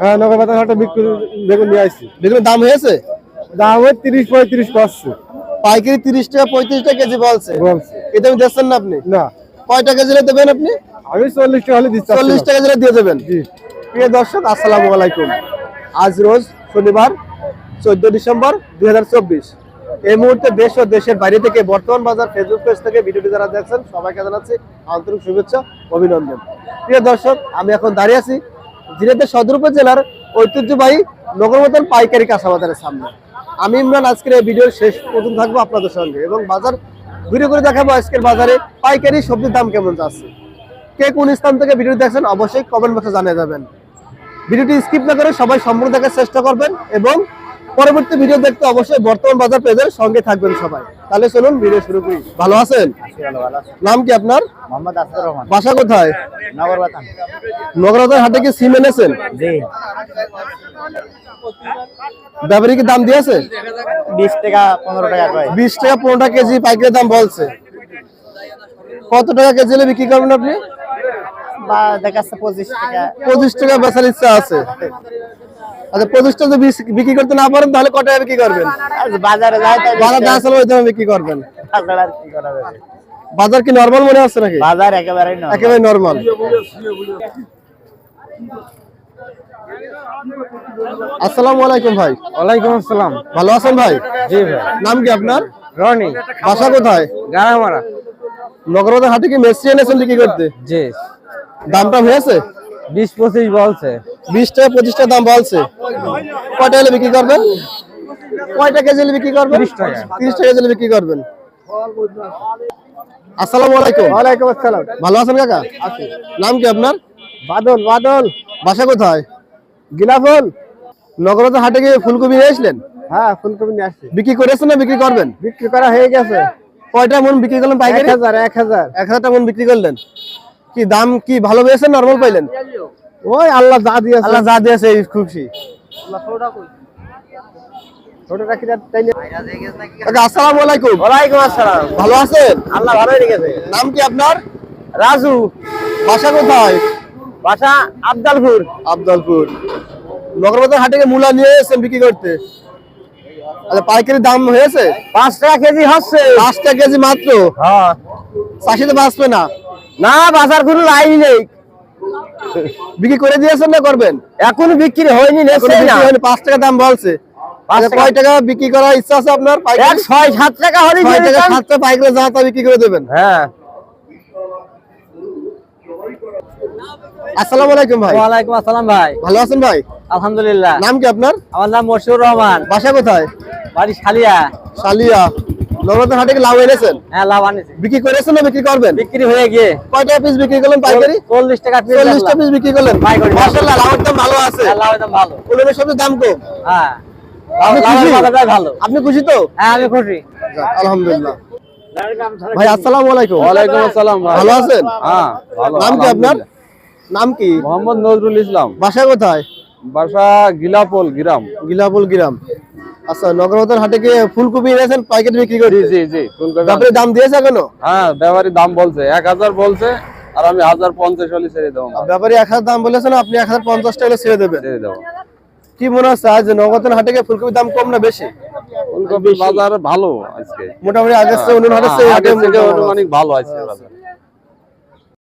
হ্যাঁ, নগরবাজার হাটে বেগুন নিয়ে আসছি। বেগুনের দাম হয়েছে? দাম হয় 30-35 পাঁচশো। পাইকারি 30 টাকা 35 টাকা কেজি বলছে। এটা আমি দিচ্ছেন না আপনি? না, কয় টাকা কেজি দেবেন আপনি? আমি 40 টাকা হলে দিচ্ছি। 40 টাকা কেজি দিয়ে দেবেন। জি। প্রিয় দর্শক, আসসালামু আলাইকুম। আজ রোজ শনিবার 14 ডিসেম্বর 2024। এই মুহূর্তে দেশ ও দেশের বাইরে থেকে বর্তমান বাজার ফেসবুক পেজ থেকে ভিডিওটি যারা দেখছেন সবাইকে জানাচ্ছি আন্তরিক শুভেচ্ছা, অভিনন্দন। প্রিয় দর্শক, আমি এখন দাঁড়িয়ে আছি ঝিনাইদহ সদর উপজেলার ঐতিহ্যবাহী নগরবাজার পাইকারি কাঁচা বাজারের সামনে। আমি ইমরান আজকের এই ভিডিওর শেষ পর্যন্ত থাকবো আপনাদের সঙ্গে এবং বাজার ঘুরে ঘুরে দেখাবো আজকের বাজারে পাইকারি সবজির দাম কেমন যাচ্ছে। কে কোন স্থান থেকে ভিডিও দেখছেন অবশ্যই কমেন্ট বক্সে জানিয়ে যাবেন। ভিডিওটি স্কিপ না করে সবাই সম্পূর্ণ দেখার চেষ্টা করবেন এবং পরবর্তী ভিডিও দেখতে অবশ্যই বর্তমান বাজার পেজের সঙ্গে থাকবেন সবাই। তাহলে চলুন ভিডিও শুরু করি। ভালো আছেন? নাম কি আপনার? মোহাম্মদ আফজার রহমান। বাসা কোথায়? নগরবাজার। নগরবাজার হাটে কি সিম এনেছেন? জি। ব্যাপারী কি দাম দিয়েছে? 20 টাকা 15 টাকা করে। 20 টাকা 15 টাকা কেজি পাইকারি দাম বলছে। কত টাকা কেজি হলে বিক্রি করবেন আপনি? বা দেখাচ্ছে 25 টাকা। 25 টাকা বেচার ইচ্ছা আছে। আচ্ছা, 25 টাকা যদি বিক্রি করতে না পারেন তাহলে কত টাকা বিক্রি করবেন? আর বাজারে যায় তাই বাজার যা চলে ওই দামে বিক্রি করবেন। বাজার আর কি করা যাবে? বাজার কি নরমাল মনে হচ্ছে নাকি? বাজার একেবারেই নয়। একেবারে নরমাল। আসসালামু আলাইকুম ভাই। ওয়ালাইকুম আসসালাম। ভালো আছেন ভাই? জি ভাই। নাম কি আপনার? রনি, বাসা কোথায়? গারামারা। নগরবাজার হাটে কি মেসি এনেছেন বিক্রি করতে? জি। দামটা হয়েছে? 20-25 বলছে। 20 টাকা 25 টাকা দাম বলছে। কয়টা হলে বিক্রি করবেন? কয়টা কেজি হলে বিক্রি করবেন? 30 টাকা। 30 টাকা কেজি হলে বিক্রি করবেন। আসসালামু আলাইকুম। ওয়ালাইকুম আসসালাম। ভালো আছেন কাকা? আছি। নাম কি আপনার? বাদল, বাদল। বাসা কোথায়? গিলাফল। নগরবাজার হাটে গিয়ে ফুলকপি নিয়ে আসলেন? হ্যাঁ, ফুলকপি নিয়ে আসছি। বিক্রি করেছেন না বিক্রি করবেন? বিক্রি করা হয়ে গেছে। কয়টা মন বিক্রি করলেন পাইকারি? 1000 1000 টাকা মন বিক্রি করলেন। কি দাম কি ভালো পেয়েছেন নরমাল পাইলেন? ওই আল্লাহ যা দিয়েছে। আল্লাহ যা দিয়েছে এই খুশি। ছোটটা কি তাইলে? কাকা আসসালামু আলাইকুম। ওয়ালাইকুম আসসালাম। ভালো আছেন? আল্লাহ ভালোই রেখেছে। নাম কি আপনার? রাজু। বাসা কোথায়? বাসা আব্দালপুর। আব্দালপুর। নগরবাজার হাটে গিয়ে মূলা নিয়ে এসেছেন বিক্রি করতে? আচ্ছা, পাইকারি দাম হয়েছে? 5 টাকা কেজি হচ্ছে। 5 টাকা কেজি মাত্র। হ্যাঁ। চাষিতে বাঁচবে না। না, বাজার কোনো লাইন নেই। বিক্রি করে দিয়েছেন না করবেন? এখন বিক্রি হয়নি, এখনো নেছে বিক্রি না। হয়নি, 5 টাকা দাম বলছে। 5 আচ্ছা, টাকা। কয় টাকা বিক্রি করার ইচ্ছা আছে আপনার? পাইকারি 6-7 টাকা হলে 6 টাকা 7 টাকা পাইকারি যা তা বিক্রি করে দেবেন। হ্যাঁ। আসসালামু আলাইকুম ভাই। ওয়ালাইকুম আসসালাম ভাই। ভালো আছেন ভাই? আলহামদুলিল্লাহ। নাম কি আপনার? আমার নাম মশিউর রহমান। বাসা কোথায়? বাড়ি শালিয়া। শালিয়া। নগরবাজার হাটে কি লাউ এনেছেন? হ্যাঁ, লাভ আনিছি। বিক্রি করেছেন না বিক্রি করবেন? বিক্রি হয়ে গিয়ে কয় টাকা পিস বিক্রি করলেন পাইকারি? 40 টাকা পিস। 40 টাকা পিস বিক্রি করলেন। পাইকারি। মাশাআল্লাহ, লাউয়ের দাম ভালো আছে। হ্যাঁ, লাভ একদম ভালো। ফুলের সবজির দাম কম। হ্যাঁ, আপনি লাভের খুশি? বাজারটাই ভালো। আপনি খুশি তো? হ্যাঁ, আমি খুশি। যাক, আলহামদুলিল্লাহ। ভাই আসসালামু আলাইকুম। ওয়ালাইকুম আসসালাম ভাই। ভালো আছেন? হ্যাঁ, ভালো। নাম কি আপনার? নাম কি? মোহাম্মদ নজরুল ইসলাম। বাসা কোথায়? বাসা গিলাপল গ্রাম। গিলাপুল গ্রাম। আচ্ছা, নগরবাজার হাটে গিয়ে ফুলকপি এনেছেন পাইকারি বিক্রি করে? জি জি। ফুলকপি। তারপরে দাম দিয়েছে এখনো? হ্যাঁ, ব্যাপারী দাম বলছে 1000 বলছে আর আমি 1050 হলে ছেড়ে দেবো। ব্যাপারী 1000 দাম বলেছেন, আপনি 1050 টাকা ছেড়ে দেবেন। ছেড়ে দেবো। কি মনে হচ্ছে আজ নগরবাজার হাটে গিয়ে ফুলকপির দাম কম না বেশি? ফুলকপি বাজার ভালো আজকে। মোটামুটি আগের চেয়ে অন্য হাটের চেয়ে আগের থেকে মোটামুটি অনুমানিক ভালো আছে বাজার।